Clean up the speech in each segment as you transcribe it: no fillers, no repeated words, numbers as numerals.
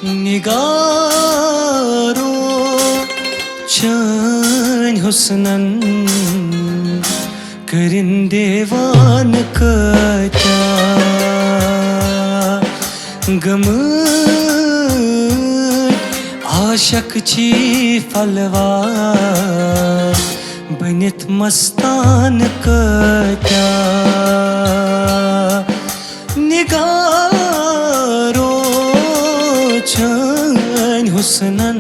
निगारो çön husnan करिन देवान कत्या गम आशकची फलवा बनित मस्तान कत्या निगारो छन हुस्नन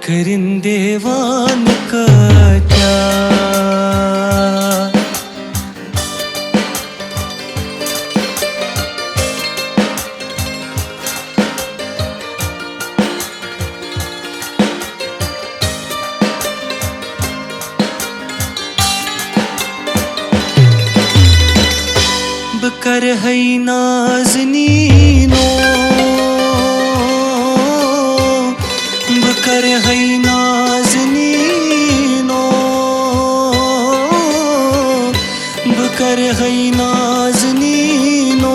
करिन देवान कत्या बकर है नाज़नीनो बकर है नाज़नीनो बकर है नाज़नीनो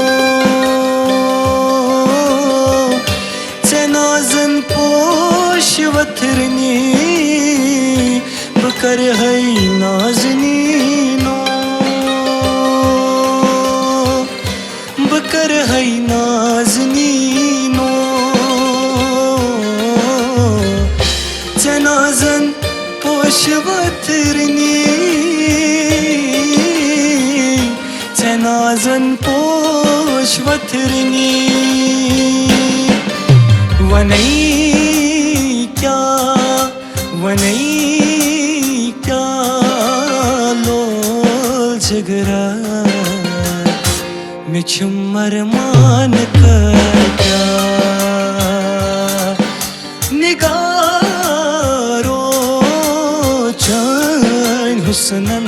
नाज़न पोश वथरनी बकर है नाज़नीनो बकर है नाज़नीनो नाज़न पोश वथरनी नाज़न पोश वथरनी वनई क्या लोल झगरा मिछुम मरमान कत्या निगारो चन हुस्नन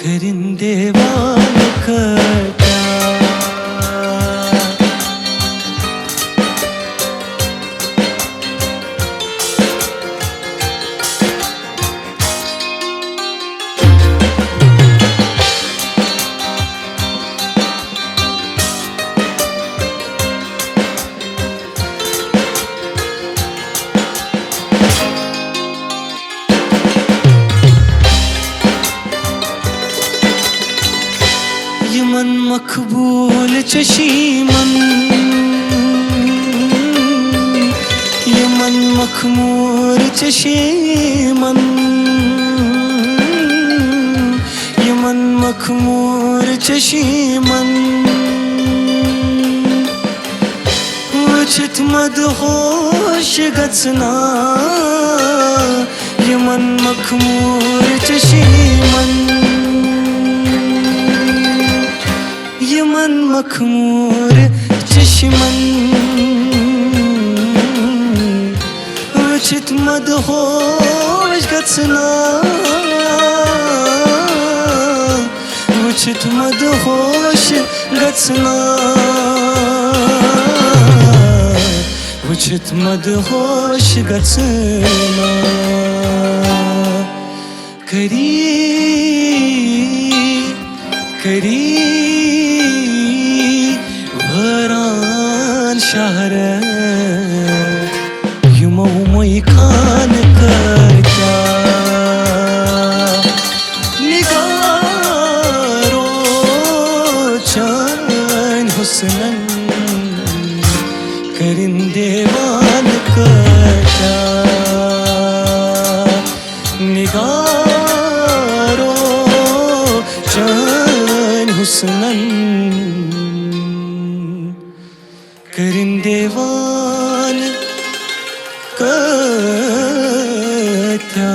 करिन देवान कत्या यमन मकबूल चशीमन यमन मखमूर चशीमन यमन मखमूर चशीमन वचित मदहोश गचना यमन मखमूर चशीमन यमन मखमूर चश्मन वचित मदहोश गचना वचित मदहोश गचना वचित मदहोश गचना करी वरान शहर युमो मई खान कत्या निगारो चन हुस्नन करिन देवान कत्या निगारो चन हुस्नन करिन देवान कत्या।